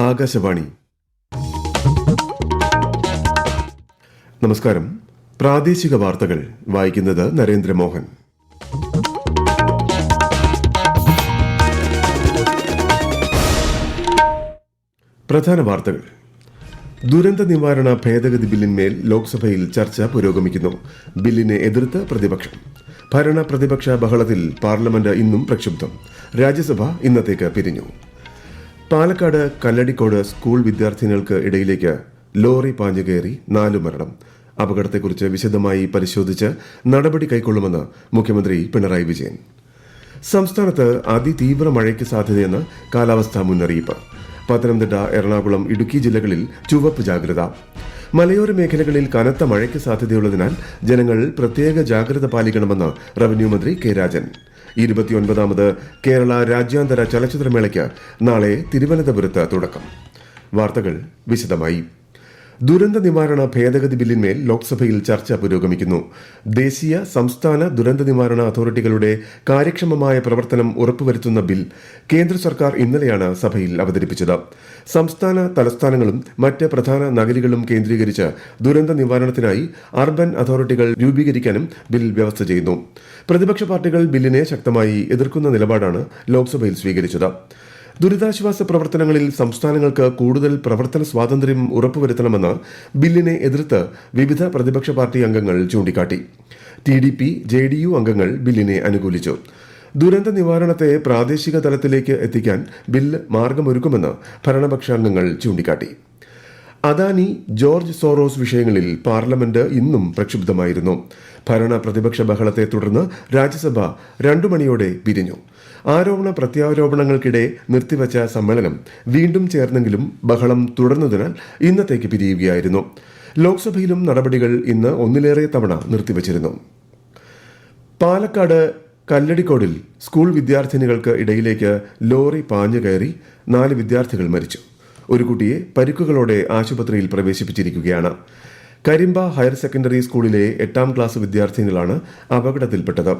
ആകാശവാണി. നമസ്കാരം. പ്രാദേശിക വാർത്തകൾ വായിക്കുന്നത് നരേന്ദ്രമോഹൻ. പ്രധാന വാർത്തകൾ. ദുരന്ത നിവാരണ ഭേദഗതി ബില്ലിന്മേൽ ലോക്സഭയിൽ ചർച്ച പുരോഗമിക്കുന്നു. ബില്ലിനെ എതിർത്ത് പ്രതിപക്ഷം. ഭരണ പ്രതിപക്ഷ ബഹളത്തിൽ പാർലമെന്റ് ഇന്നും പ്രക്ഷുബ്ധം. രാജ്യസഭ ഇന്നത്തേക്ക് പിരിഞ്ഞു. പാലക്കാട് കല്ലടിക്കോട് സ്കൂൾ വിദ്യാർത്ഥിനികൾക്ക് ഇടയിലേക്ക് ലോറി പാഞ്ഞുകയറി 4 മരണം. അപകടത്തെക്കുറിച്ച് വിശദമായി പരിശോധിച്ച് നടപടി കൈക്കൊള്ളുമെന്ന് മുഖ്യമന്ത്രി പിണറായി വിജയൻ. സംസ്ഥാനത്ത് അതിതീവ്ര മഴയ്ക്ക് സാധ്യതയെന്ന് കാലാവസ്ഥാ മുന്നറിയിപ്പ്. പത്തനംതിട്ട, എറണാകുളം, ഇടുക്കി ജില്ലകളിൽ ചുവപ്പ് ജാഗ്രത. മലയോര മേഖലകളിൽ കനത്ത മഴയ്ക്ക് സാധ്യതയുള്ളതിനാൽ ജനങ്ങൾ പ്രത്യേക ജാഗ്രത പാലിക്കണമെന്ന് റവന്യൂ മന്ത്രി കെ രാജൻ. 29ാമത് കേരള രാജ്യാന്തര ചലച്ചിത്രമേളയ്ക്ക് നാളെ തിരുവനന്തപുരത്ത് തുടക്കം. വാർത്തകൾ വിശദമായി. ദുരന്ത നിവാരണ ഭേദഗതി ബില്ലിന്മേൽ ലോക്സഭയിൽ ചർച്ച പുരോഗമിക്കുന്നു. ദേശീയ, സംസ്ഥാന ദുരന്ത നിവാരണ അതോറിറ്റികളുടെ കാര്യക്ഷമമായ പ്രവർത്തനം ഉറപ്പുവരുത്തുന്ന ബിൽ കേന്ദ്ര സർക്കാർ ഇന്നലെയാണ് സഭയിൽ അവതരിപ്പിച്ചത്. സംസ്ഥാന തലസ്ഥാനങ്ങളും മറ്റ് പ്രധാന നഗരികളും കേന്ദ്രീകരിച്ച് ദുരന്ത നിവാരണത്തിനായി അർബൻ അതോറിറ്റികൾ രൂപീകരിക്കാനും ബിൽ വ്യവസ്ഥ ചെയ്യുന്നു. പ്രതിപക്ഷ പാർട്ടികൾ ബില്ലിനെ ശക്തമായി എതിർക്കുന്ന നിലപാടാണ് ലോക്സഭയിൽ സ്വീകരിച്ചത്. ദുരിതാശ്വാസ പ്രവർത്തനങ്ങളിൽ സംസ്ഥാനങ്ങൾക്ക് കൂടുതൽ പ്രവർത്തന സ്വാതന്ത്ര്യം ഉറപ്പുവരുത്തണമെന്ന് ബില്ലിനെ എതിർത്ത് വിവിധ പ്രതിപക്ഷ പാർട്ടി അംഗങ്ങൾ ചൂണ്ടിക്കാട്ടി. TDP, JDU അംഗങ്ങൾ ബില്ലിനെ അനുകൂലിച്ചു. ദുരന്ത നിവാരണത്തെ പ്രാദേശിക തലത്തിലേക്ക് എത്തിക്കാൻ ബില്ല് മാർഗമൊരുക്കുമെന്ന് ഭരണപക്ഷാംഗങ്ങൾ ചൂണ്ടിക്കാട്ടി. അദാനി, ജോർജ് സോറോസ് വിഷയങ്ങളിൽ പാർലമെന്റ് ഇന്നും പ്രക്ഷുബ്ധമായിരുന്നു. ഭരണ പ്രതിപക്ഷ ബഹളത്തെ തുടർന്ന് രാജ്യസഭ 2 മണിയോടെ പിരിഞ്ഞു. ആരോപണ പ്രത്യാരോപണങ്ങൾക്കിടെ നിർത്തിവച്ച സമ്മേളനം വീണ്ടും ചേർന്നെങ്കിലും ബഹളം തുടർന്നതിനാൽ ഇന്നത്തേക്ക് പിരിയുകയായിരുന്നു. ലോക്സഭയിലും നടപടികൾ ഇന്ന് ഒന്നിലേറെ തവണ നിർത്തിവച്ചിരുന്നു. പാലക്കാട് കല്ലടിക്കോടിൽ സ്കൂൾ വിദ്യാർത്ഥിനികൾക്ക് ഇടയിലേക്ക് ലോറി പാഞ്ഞു കയറി 4 വിദ്യാർത്ഥികൾ മരിച്ചു. ഒരു കുട്ടിയെ പരിക്കുകളോടെ ആശുപത്രിയിൽ പ്രവേശിപ്പിച്ചിരിക്കുകയാണ്. കരിമ്പ ഹയർ സെക്കൻഡറി സ്കൂളിലെ 8ാം ക്ലാസ് വിദ്യാർത്ഥിനികളാണ് അപകടത്തിൽപ്പെട്ടത്.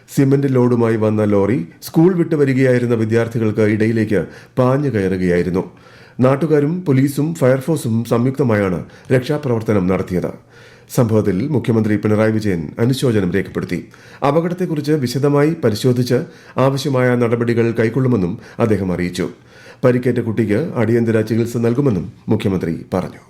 സിമന്റ് ലോഡുമായി വന്ന ലോറി സ്കൂൾ വിട്ടു വരികയായിരുന്ന വിദ്യാർത്ഥികൾക്ക് ഇടയിലേക്ക് പാഞ്ഞു കയറുകയായിരുന്നു. നാട്ടുകാരും പോലീസും ഫയർഫോഴ്സും സംയുക്തമായാണ് രക്ഷാപ്രവർത്തനം നടത്തിയത്. സംഭവത്തിൽ മുഖ്യമന്ത്രി പിണറായി വിജയൻ അനുശോചനം രേഖപ്പെടുത്തി. അപകടത്തെക്കുറിച്ച് വിശദമായി പരിശോധിച്ച് ആവശ്യമായ നടപടികൾ കൈക്കൊള്ളുമെന്നും അദ്ദേഹം അറിയിച്ചു. പരിക്കേറ്റ കുട്ടിക്ക് അടിയന്തര ചികിത്സ നൽകുമെന്നും മുഖ്യമന്ത്രി പറഞ്ഞു.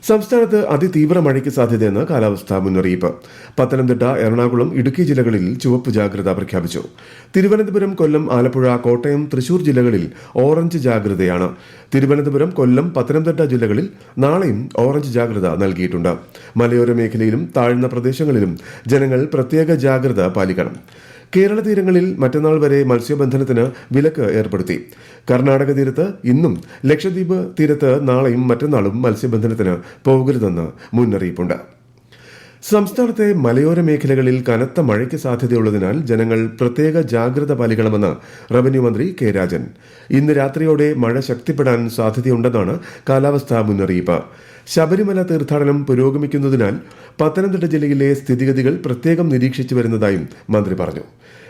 സംസ്ഥാനത്ത് അതിതീവ്ര മഴയ്ക്ക് സാധ്യതയെന്ന് കാലാവസ്ഥാ മുന്നറിയിപ്പ്. പത്തനംതിട്ട, എറണാകുളം, ഇടുക്കി ജില്ലകളിൽ ചുവപ്പ് ജാഗ്രത പ്രഖ്യാപിച്ചു. തിരുവനന്തപുരം, കൊല്ലം, ആലപ്പുഴ, കോട്ടയം, തൃശൂർ ജില്ലകളിൽ ഓറഞ്ച് ജാഗ്രതയാണ്. തിരുവനന്തപുരം, കൊല്ലം, പത്തനംതിട്ട ജില്ലകളിൽ നാളെയും ഓറഞ്ച് ജാഗ്രത നൽകിയിട്ടുണ്ട്. മലയോര മേഖലയിലും താഴ്ന്ന പ്രദേശങ്ങളിലും ജനങ്ങൾ പ്രത്യേക ജാഗ്രത പാലിക്കണം. കേരള തീരങ്ങളിൽ മറ്റന്നാൾ വരെ മത്സ്യബന്ധനത്തിന് വിലക്ക് ഏർപ്പെടുത്തി. കർണാടക തീരത്ത് ഇന്നും ലക്ഷദ്വീപ് തീരത്ത് നാളെയും മറ്റന്നാളും മത്സ്യബന്ധനത്തിന് പോകരുതെന്ന് മുന്നറിയിപ്പുണ്ട്. സംസ്ഥാനത്തെ മലയോര മേഖലകളിൽ കനത്ത മഴയ്ക്ക് സാധ്യതയുള്ളതിനാൽ ജനങ്ങൾ പ്രത്യേക ജാഗ്രത പാലിക്കണമെന്ന് റവന്യൂ മന്ത്രി കെ രാജൻ. ഇന്ന് രാത്രിയോടെ മഴ ശക്തിപ്പെടാൻ സാധ്യതയുണ്ടെന്നാണ് കാലാവസ്ഥാ മുന്നറിയിപ്പ്. ശബരിമല തീർത്ഥാടനം പുരോഗമിക്കുന്നതിനാൽ പത്തനംതിട്ട ജില്ലയിലെ സ്ഥിതിഗതികൾ പ്രത്യേകം നിരീക്ഷിച്ചു വരുന്നതായും മന്ത്രി പറഞ്ഞു.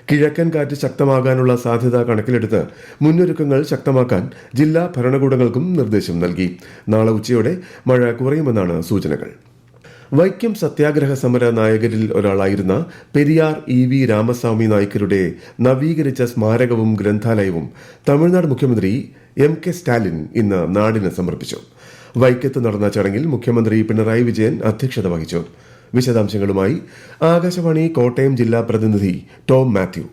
കിഴക്കൻ കാറ്റ് ശക്തമാകാനുള്ള സാധ്യത കണക്കിലെടുത്ത് മുന്നൊരുക്കങ്ങൾ ശക്തമാക്കാൻ ജില്ലാ ഭരണകൂടങ്ങൾക്കും നിർദ്ദേശം നൽകി. നാളെ ഉച്ചയോടെ മഴ കുറയുമെന്നാണ് സൂചനകൾ. വൈക്കം സത്യാഗ്രഹ സമര നായകരിൽ ഒരാളായിരുന്ന പെരിയാർ EV രാമസ്വാമി നായ്ക്കരുടെ നവീകരിച്ച സ്മാരകവും ഗ്രന്ഥാലയവും തമിഴ്നാട് മുഖ്യമന്ത്രി MK സ്റ്റാലിൻ ഇന്ന് നാടിന് സമർപ്പിച്ചു. വൈക്കത്ത് നടന്ന ചടങ്ങിൽ മുഖ്യമന്ത്രി പിണറായി വിജയൻ അധ്യക്ഷത വഹിച്ചു. വിശദാംശങ്ങളുമായി ആകാശവാണി കോട്ടയം ജില്ലാ പ്രതിനിധി ടോം മാത്യു.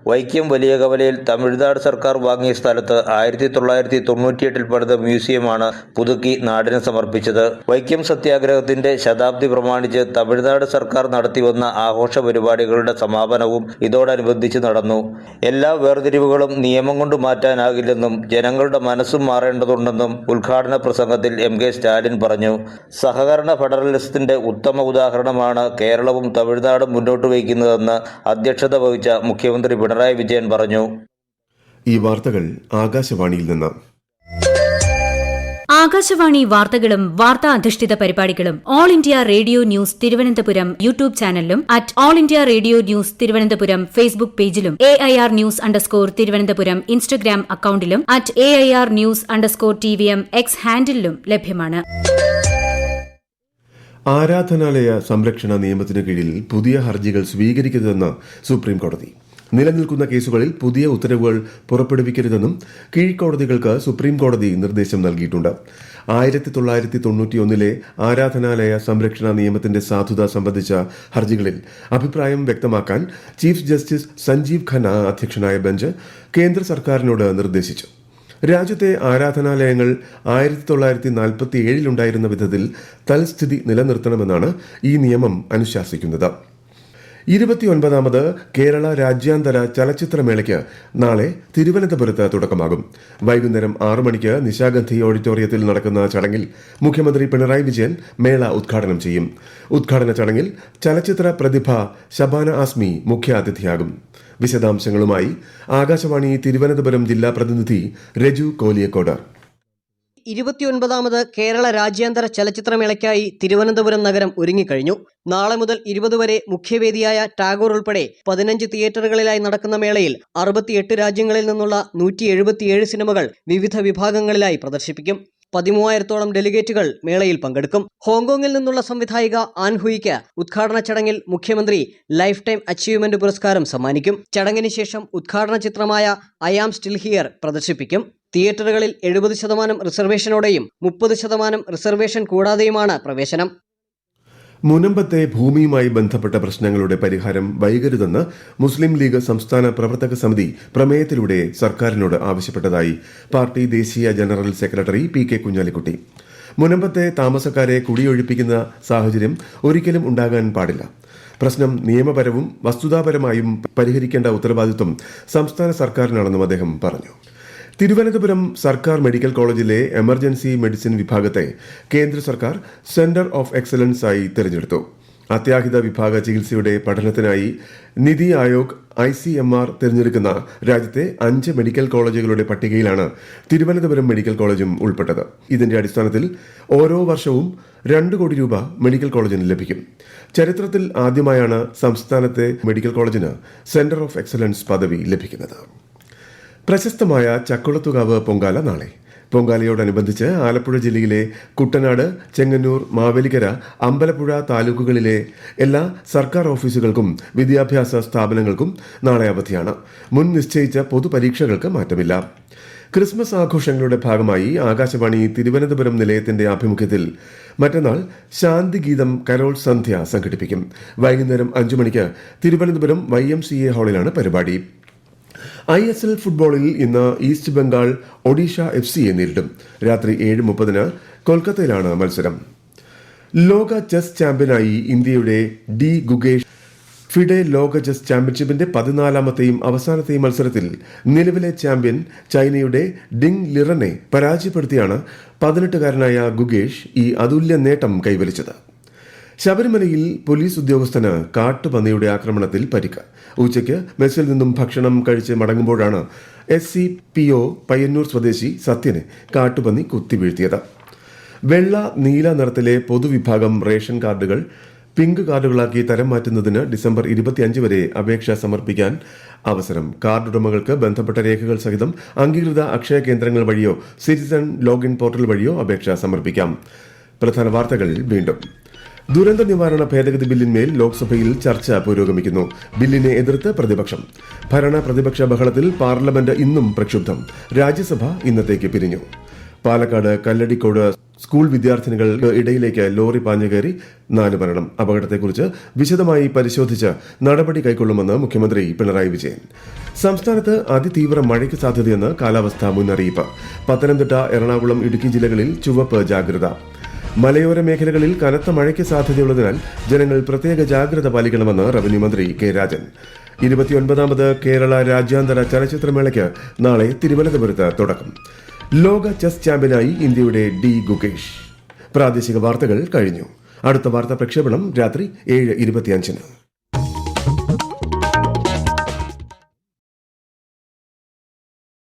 വൈക്കം വലിയ കവലയിൽ തമിഴ്നാട് സർക്കാർ വാങ്ങിയ സ്ഥലത്ത് 1998 പണിത മ്യൂസിയമാണ് പുതുക്കി നാടിന് സമർപ്പിച്ചത്. വൈക്കം സത്യാഗ്രഹത്തിന്റെ ശതാബ്ദി പ്രമാണിച്ച് തമിഴ്നാട് സർക്കാർ നടത്തിവന്ന ആഘോഷ പരിപാടികളുടെ സമാപനവും ഇതോടനുബന്ധിച്ച് നടന്നു. എല്ലാ വേർതിരിവുകളും നിയമം കൊണ്ട് മാറ്റാനാകില്ലെന്നും ജനങ്ങളുടെ മനസ്സും മാറേണ്ടതുണ്ടെന്നും ഉദ്ഘാടന പ്രസംഗത്തിൽ MK സ്റ്റാലിൻ പറഞ്ഞു. സഹകരണ ഫെഡറലിസത്തിന്റെ ഉത്തമ ഉദാഹരണമാണ് കേരളവും തമിഴ്നാടും മുന്നോട്ട് വയ്ക്കുന്നതെന്ന് അധ്യക്ഷത വഹിച്ച മുഖ്യമന്ത്രി പിണറായി വിജയൻ പറഞ്ഞു. ഈ വാർത്തകൾ ആകാശവാണിയിൽ നിന്ന്. ആകാശവാണി വാർത്തകളും വാർത്താ അധിഷ്ഠിത പരിപാടികളും all India radio news Thiruvananthapuram YouTube ചാനലിലും at all India radio news Thiruvananthapuram Facebook പേജിലും AIR ന്യൂസ് _തിരുവനന്തപുരം ഇൻസ്റ്റഗ്രാം അക്കൌണ്ടിലും at AIR news _TVM X ഹാൻഡിലും ലഭ്യമാണ്. ആരാധനാലയ സംരക്ഷണ നിയമത്തിന് കീഴിൽ പുതിയ ഹർജികൾ സ്വീകരിക്കരുതെന്ന് സുപ്രീംകോടതി. നിലനിൽക്കുന്ന കേസുകളിൽ പുതിയ ഉത്തരവുകൾ പുറപ്പെടുവിക്കരുതെന്നും കീഴ്ക്കോടതികൾക്ക് സുപ്രീംകോടതി നിർദ്ദേശം നൽകിയിട്ടുണ്ട്. 1991 ആരാധനാലയ സംരക്ഷണ നിയമത്തിന്റെ സാധുത സംബന്ധിച്ച ഹർജികളിൽ അഭിപ്രായം വ്യക്തമാക്കാൻ ചീഫ് ജസ്റ്റിസ് സഞ്ജീവ് ഖന്ന അധ്യക്ഷനായ ബെഞ്ച് കേന്ദ്ര സർക്കാരിനോട് നിർദ്ദേശിച്ചു. രാജ്യത്തെ ആരാധനാലയങ്ങൾ 1947 ഉണ്ടായിരുന്ന വിധത്തിൽ തൽസ്ഥിതി നിലനിർത്തണമെന്നാണ് ഈ നിയമം അനുശാസിക്കുന്നത്. 29ാമത് കേരള രാജ്യാന്തര ചലച്ചിത്രമേളയ്ക്ക് നാളെ തിരുവനന്തപുരത്ത് തുടക്കമാകും. വൈകുന്നേരം 6 മണിക്ക് നിശാഗന്ധി ഓഡിറ്റോറിയത്തിൽ നടക്കുന്ന ചടങ്ങിൽ മുഖ്യമന്ത്രി പിണറായി വിജയൻ മേള ഉദ്ഘാടനം ചെയ്യും. ഉദ്ഘാടന ചടങ്ങിൽ ചലച്ചിത്ര പ്രതിഭ ശബാന ആസ്മി മുഖ്യാതിഥിയാകും. വിശദാംശങ്ങളുമായി ആകാശവാണി തിരുവനന്തപുരം ജില്ലാ പ്രതിനിധി രജു കോലിയക്കോട്. 29ാമത് കേരള രാജ്യാന്തര ചലച്ചിത്രമേളയ്ക്കായി തിരുവനന്തപുരം നഗരം ഒരുങ്ങിക്കഴിഞ്ഞു. നാളെ മുതൽ 20 വരെ മുഖ്യവേദിയായ ടാഗോർ ഉൾപ്പെടെ 15 തിയേറ്ററുകളിലായി നടക്കുന്ന മേളയിൽ 68 രാജ്യങ്ങളിൽ നിന്നുള്ള 177 സിനിമകൾ വിവിധ വിഭാഗങ്ങളിലായി പ്രദർശിപ്പിക്കും. 13,000-ഓളം ഡെലിഗേറ്റുകൾ മേളയിൽ പങ്കെടുക്കും. ഹോങ്കോങ്ങിൽ നിന്നുള്ള സംവിധായിക ആൻ ഹുയിക്ക് ഉദ്ഘാടന ചടങ്ങിൽ മുഖ്യമന്ത്രി ലൈഫ് ടൈം അച്ചീവ്മെന്റ് പുരസ്കാരം സമ്മാനിക്കും. ചടങ്ങിന് ശേഷം ഉദ്ഘാടന ചിത്രമായ ഐ ആം സ്റ്റിൽ ഹിയർ പ്രദർശിപ്പിക്കും. തിയേറ്ററുകളിൽ 70% റിസർവേഷനോടെയും 30% റിസർവേഷൻ കൂടാതെയുമാണ് പ്രവേശനം. മുനമ്പത്തെ ഭൂമിയുമായി ബന്ധപ്പെട്ട പ്രശ്നങ്ങളുടെ പരിഹാരം വൈകരുതെന്ന് മുസ്ലിം ലീഗ് സംസ്ഥാന പ്രവർത്തക സമിതി പ്രമേയത്തിലൂടെ സർക്കാരിനോട് ആവശ്യപ്പെട്ടതായി പാർട്ടി ദേശീയ ജനറൽ സെക്രട്ടറി PK കുഞ്ഞാലിക്കുട്ടി. മുനമ്പത്തെ താമസക്കാരെ കുടിയൊഴിപ്പിക്കുന്ന സാഹചര്യം ഒരിക്കലും ഉണ്ടാകാൻ പാടില്ല. പ്രശ്നം നിയമപരവും വസ്തുതാപരമായും പരിഹരിക്കേണ്ട ഉത്തരവാദിത്വം സംസ്ഥാന സർക്കാരിനാണെന്നും അദ്ദേഹം പറഞ്ഞു. തിരുവനന്തപുരം സർക്കാർ മെഡിക്കൽ കോളേജിലെ എമർജൻസി മെഡിസിൻ വിഭാഗത്തെ കേന്ദ്ര സർക്കാർ സെന്റർ ഓഫ് എക്സലൻസ് ആയി തിരഞ്ഞെടുത്തു. അത്യാഹിത വിഭാഗ ചികിത്സയുടെ പഠനത്തിനായി നിതി ആയോഗ് ICMR തിരഞ്ഞെടുക്കുന്ന രാജ്യത്തെ 5 മെഡിക്കൽ കോളേജുകളുടെ പട്ടികയിലാണ് തിരുവനന്തപുരം മെഡിക്കൽ കോളേജും ഉൾപ്പെട്ടത്. ഇതിന്റെ അടിസ്ഥാനത്തിൽ ഓരോ വർഷവും 2 കോടി രൂപ മെഡിക്കൽ കോളേജിന് ലഭിക്കും. ചരിത്രത്തിൽ ആദ്യമായാണ് സംസ്ഥാനത്തെ മെഡിക്കൽ കോളേജിന് സെന്റർ ഓഫ് എക്സലൻസ് പദവി ലഭിക്കുന്നത്. പ്രശസ്തമായ ചക്കുളത്തുകാവ് പൊങ്കാല നാളെ. പൊങ്കാലയോടനുബന്ധിച്ച് ആലപ്പുഴ ജില്ലയിലെ കുട്ടനാട്, ചെങ്ങന്നൂർ, മാവേലിക്കര, അമ്പലപ്പുഴ താലൂക്കുകളിലെ എല്ലാ സർക്കാർ ഓഫീസുകൾക്കും വിദ്യാഭ്യാസ സ്ഥാപനങ്ങൾക്കും നാളെ അവധിയാണ്. മുൻ നിശ്ചയിച്ച പൊതുപരീക്ഷകൾക്ക് മാറ്റമില്ല. ക്രിസ്മസ് ആഘോഷങ്ങളുടെ ഭാഗമായി ആകാശവാണി തിരുവനന്തപുരം നിലയത്തിന്റെ ആഭിമുഖ്യത്തിൽ മറ്റന്നാൾ ശാന്തിഗീതം കരോൾ സന്ധ്യ സംഘടിപ്പിക്കും. വൈകുന്നേരം 5 മണിക്ക് തിരുവനന്തപുരം YMCA ഹാളിലാണ് പരിപാടി. ISL ഫുട്ബോളിൽ ഇന്ന് ഈസ്റ്റ് ബംഗാൾ ഒഡീഷ FCയെ നേരിടും. രാത്രി 7:30 കൊൽക്കത്തയിലാണ് മത്സരം. ലോക ചെസ് ചാമ്പ്യനായി ഇന്ത്യയുടെ D ഗുഗേഷ് ഫിഡെ ലോക ചെസ് ചാമ്പ്യൻഷിപ്പിന്റെ 14ാമത്തെയും അവസാനത്തെയും മത്സരത്തിൽ നിലവിലെ ചാമ്പ്യൻ ചൈനയുടെ ഡിങ് ലിറനെ പരാജയപ്പെടുത്തിയാണ് 18-കാരനായ ഗുഗേഷ് ഈ അതുല്യ നേട്ടം കൈവരിച്ചത്. ശബരിമലയിൽ പോലീസ് ഉദ്യോഗസ്ഥന് കാട്ടുപന്നിയുടെ ആക്രമണത്തിൽ പരിക്ക്. ഉച്ചയ്ക്ക് മെസ്സിൽ നിന്നും ഭക്ഷണം കഴിച്ച് മടങ്ങുമ്പോഴാണ് SCPO പയ്യന്നൂർ സ്വദേശി സത്യനെ കാട്ടുപന്നി കുത്തിവീഴ്ത്തിയത്. വെള്ള നീല നിറത്തിലെ പൊതുവിഭാഗം റേഷൻ കാർഡുകൾ പിങ്ക് കാർഡുകളാക്കി തരം മാറ്റുന്നതിന് ഡിസംബർ 25 വരെ അപേക്ഷ സമർപ്പിക്കാൻ അവസരം. കാർഡ് ഉടമകൾക്ക് ബന്ധപ്പെട്ട രേഖകൾ സഹിതം അംഗീകൃത അക്ഷയ കേന്ദ്രങ്ങൾ വഴിയോ സിറ്റിസൺ ലോഗിൻ പോർട്ടൽ വഴിയോ അപേക്ഷ സമർപ്പിക്കാം. പ്രധാന വാർത്തകൾ വീണ്ടും. ദുരന്ത നിവാരണ ഭേദഗതി ബില്ലിന്മേൽ ലോക്സഭയിൽ ചർച്ച പുരോഗമിക്കുന്നു. ബില്ലിനെ എതിർത്ത് പ്രതിപക്ഷം. ഭരണ പ്രതിപക്ഷ ബഹളത്തിൽ പാർലമെന്റ് ഇന്നും പ്രക്ഷുബ്ധം. രാജ്യസഭ ഇന്നത്തേക്ക് പിരിഞ്ഞു. പാലക്കാട് കല്ലടിക്കോട് സ്കൂൾ വിദ്യാർത്ഥിനികൾക്ക് ഇടയിലേക്ക് ലോറി പാഞ്ഞുകയറി 4 മരണം. അപകടത്തെക്കുറിച്ച് വിശദമായി പരിശോധിച്ച് നടപടി കൈക്കൊള്ളുമെന്ന് മുഖ്യമന്ത്രി പിണറായി വിജയൻ. സംസ്ഥാനത്ത് അതിതീവ്ര മഴയ്ക്ക് സാധ്യതയെന്ന് കാലാവസ്ഥാ മുന്നറിയിപ്പ്. പത്തനംതിട്ട, എറണാകുളം, ഇടുക്കി ജില്ലകളിൽ ചുവപ്പ് ജാഗ്രത. മലയോര മേഖലകളിൽ കനത്ത മഴയ്ക്ക് സാധ്യതയുള്ളതിനാൽ ജനങ്ങൾ പ്രത്യേക ജാഗ്രത പാലിക്കണമെന്ന് റവന്യൂ മന്ത്രി K രാജൻ. 29ാമത് കേരള രാജ്യാന്തര ചലച്ചിത്രമേളയ്ക്ക് നാളെ തിരുവനന്തപുരത്ത് തുടക്കം. ലോക ചെസ് ചാമ്പ്യനായി ഇന്ത്യയുടെ D ഗുഗേഷ്. പ്രാദേശിക വാർത്തകൾ കഴിഞ്ഞു. അടുത്ത വാർത്താ പ്രക്ഷേപണം രാത്രി 7:25.